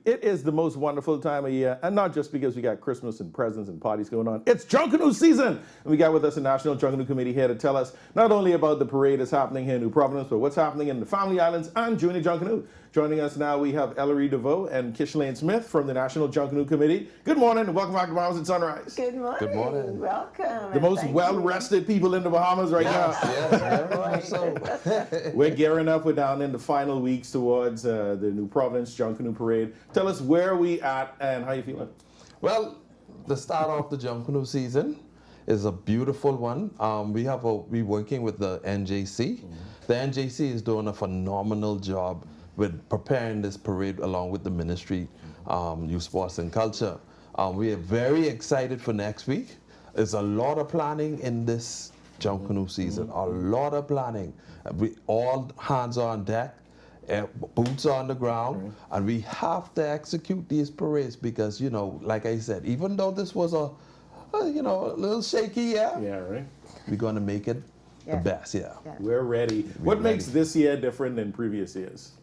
It is the most wonderful time of year, and not just because we got Christmas and presents and parties going on. It's Junkanoo season! And we got with us a National Junkanoo Committee here to tell us not only about the parade that's happening here in New Providence, but what's happening in the Family Islands and Junior Junkanoo. Joining us now, we have Ellery DeVoe and Kishlane Smith from the National Junkanoo Committee. Good morning, and welcome back to Bahamas at Sunrise. Good morning. Good morning. Welcome. The most well-rested people in the Bahamas right now. Yes, so. We're gearing up. We're down in the final weeks towards the New Providence Junkanoo Parade. Tell us where we at and how you feeling. Well, the start of the Junkanoo season is a beautiful one. We're working with the NJC. The NJC is doing a phenomenal job with preparing this parade along with the Ministry, Youth, Sports and Culture. We are very excited for next week. There's a lot of planning in this Junkanoo season, a lot of planning. All hands are on deck, boots are on the ground, and we have to execute these parades because, you know, like I said, even though this was a little shaky year, Right. we're going to make it the best year. We're ready. What makes this year different than previous years?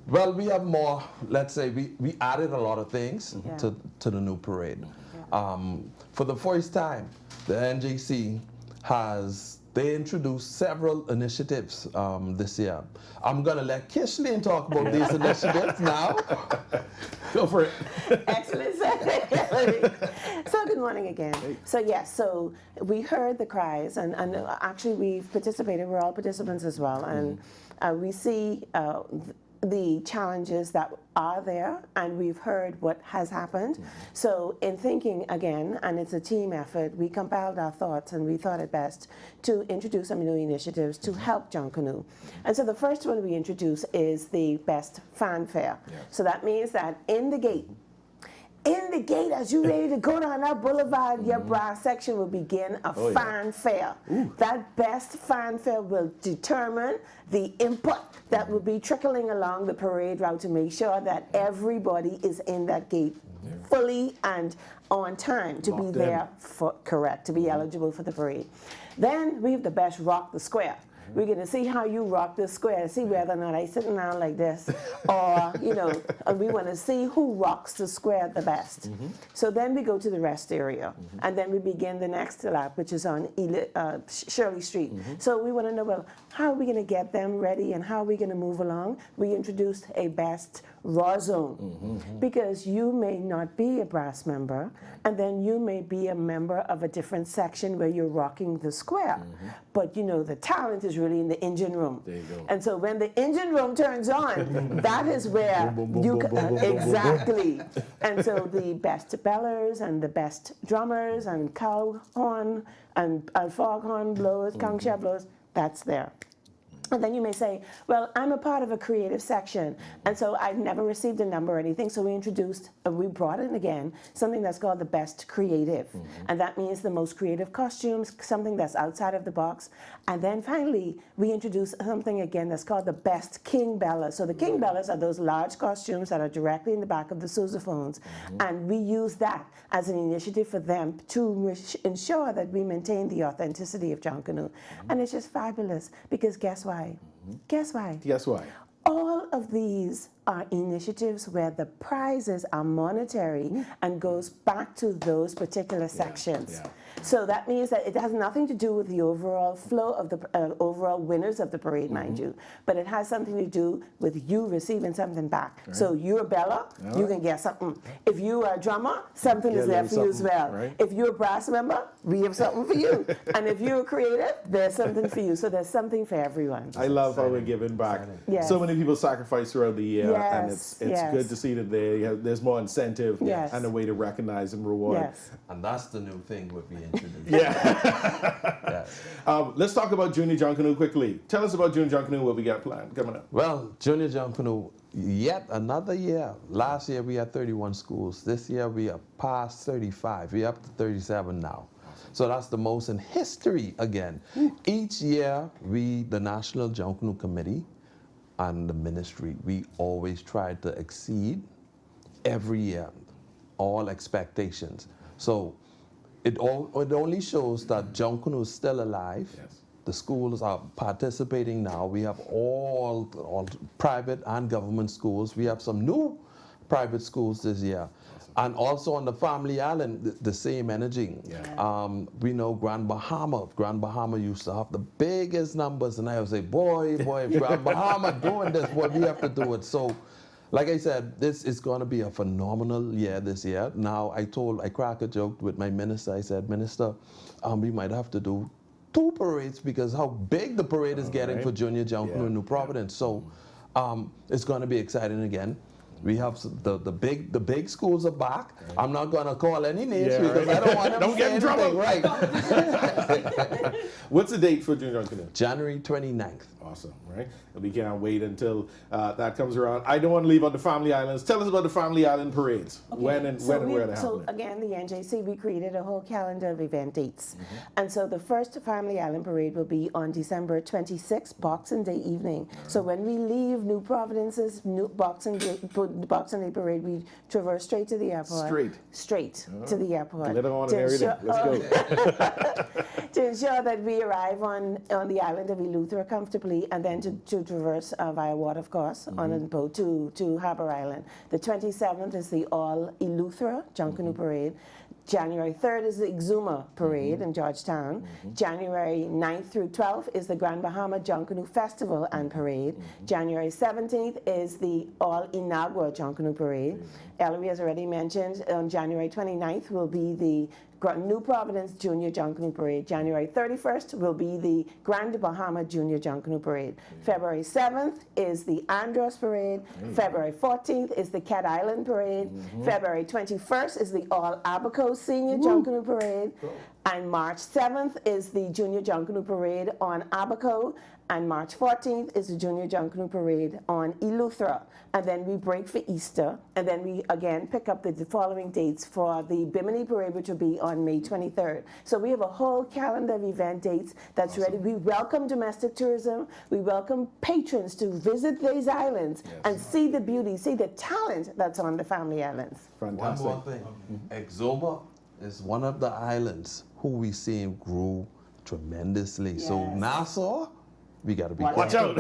Well, we have more, let's say, we added a lot of things to the new parade. For the first time, the NJC they introduced several initiatives this year. I'm going to let Kishlane talk about these initiatives now. Go for it. Excellent. So good morning again. So we heard the cries, and actually we've participated. We're all participants as well, and we see the challenges that are there, and we've heard what has happened. So in thinking again, and it's a team effort, we compiled our thoughts and we thought it best to introduce some new initiatives to help Junkanoo. And so the first one we introduce is the best fanfare. So that means that in the gate, as you're ready to go down that boulevard, your brass section will begin a fanfare. That best fanfare will determine the input that will be trickling along the parade route to make sure that everybody is in that gate fully and on time to be there to be eligible for the parade. Then we have the best rock the square. We're going to see how you rock the square, see whether or not I'm sitting down like this, or, and we want to see who rocks the square the best. So then we go to the rest area, and then we begin the next lap, which is on Shirley Street. So we want to know, well, how are we going to get them ready, and how are we going to move along? We introduced a best raw zone, because you may not be a brass member, and then you may be a member of a different section where you're rocking the square. But the talent is really in the engine room. There you go. And so when the engine room turns on, that is where you exactly. And so the best bellers and the best drummers and cow horn and foghorn blowers, concha blowers, that's there. And then you may say, well, I'm a part of a creative section, and so I've never received a number or anything, so we brought in again something that's called the best creative. And that means the most creative costumes, something that's outside of the box. And then finally, we introduced something again that's called the best king bellas. So the king bellas are those large costumes that are directly in the back of the sousaphones. And we use that as an initiative for them to ensure that we maintain the authenticity of Junkanoo. And it's just fabulous, because guess why? Guess why? Guess why? All of these are initiatives where the prizes are monetary and goes back to those particular sections. So that means that it has nothing to do with the overall flow of the overall winners of the parade, mind you, but it has something to do with you receiving something back. So you're a bella, you can get something. If you are a drummer, something is there for you as well. If you're a brass member, we have something for you. And if you're a creative, there's something for you. So there's something for everyone. I love how we're giving back. So many people sacrifice throughout the year, and it's good to see that there's more incentive and a way to recognize and reward. And that's the new thing we'll be introducing. Let's talk about Junior Junkanoo quickly. Tell us about Junior Junkanoo, what we got planned coming up. Well, Junior Junkanoo, yet another year. Last year we had 31 schools. This year we are past 35. We're up to 37 now. So that's the most in history again. Each year the National Junkanoo Committee and the Ministry, we always try to exceed every year all expectations. So it only shows that Junkanoo is still alive. The schools are participating now. We have all private and government schools. We have some new private schools this year. And also on the Family Island, the same energy. We know Grand Bahama. Grand Bahama used to have the biggest numbers, and I would say, boy, if Grand Bahama doing this, boy, we have to do it. So, like I said, this is going to be a phenomenal year this year. Now, I cracked a joke with my minister. I said, Minister, we might have to do 2 parades because how big the parade is getting for Junior Junkanoo in New Providence. So, it's going to be exciting again. We have the big schools are back. I'm not gonna call any names because I don't want them to get in trouble. Right. What's the date for Junior Junkanoo? January 29th. Awesome, right? We can't wait until that comes around. I don't want to leave out the Family Islands. Tell us about the Family Island parades. When and where they're happening. So again, the NJC, we created a whole calendar of event dates. And so the first Family Island parade will be on December 26th, Boxing Day evening. So when we leave New Providence's Boxing Day parade, we traverse straight to the airport. Straight to the airport. Let on and everything. Let's go. To ensure that we arrive on the island of Eleuthera comfortably, and then to traverse via water, of course, on a boat to Harbour Island. The 27th is the All Eleuthera Junkanoo Parade. January 3rd is the Exuma Parade in Georgetown. January 9th through 12th is the Grand Bahama Junkanoo Festival and Parade. January 17th is the All Inagua Junkanoo Parade. Ellery has already mentioned on January 29th will be the New Providence Junior Junkanoo Parade. January 31st will be the Grand Bahama Junior Junkanoo Parade. February 7th is the Andros Parade. February 14th is the Cat Island Parade. February 21st is the All Abaco Senior Junkanoo Parade. And March 7th is the Junior Junkanoo Parade on Abaco. And March 14th is the Junior Junkanoo Parade on Eleuthera. And then we break for Easter. And then we again pick up the following dates for the Bimini Parade, which will be on May 23rd. So we have a whole calendar of event dates that's ready. We welcome domestic tourism. We welcome patrons to visit these islands and see the beauty, see the talent that's on the Family Islands. Fantastic. One more thing. Exuma is one of the islands who we seen grew tremendously. So Nassau, we got to be Watch out.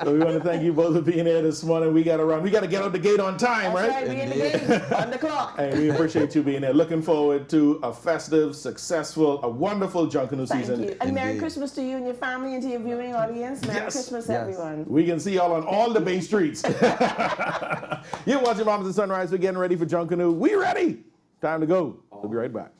So we want to thank you both for being here this morning. We got to run. We got to get out the gate on time, That's right? Be in the gate, on the clock. And we appreciate you being here. Looking forward to a festive, successful, a wonderful Junkanoo season. Thank you. And Merry Christmas to you and your family and to your viewing audience. Merry Christmas, everyone. We can see y'all on all the Bay Streets. You're watching Bahamas and Sunrise. We're getting ready for Junkanoo. We ready. Time to go. We'll be right back.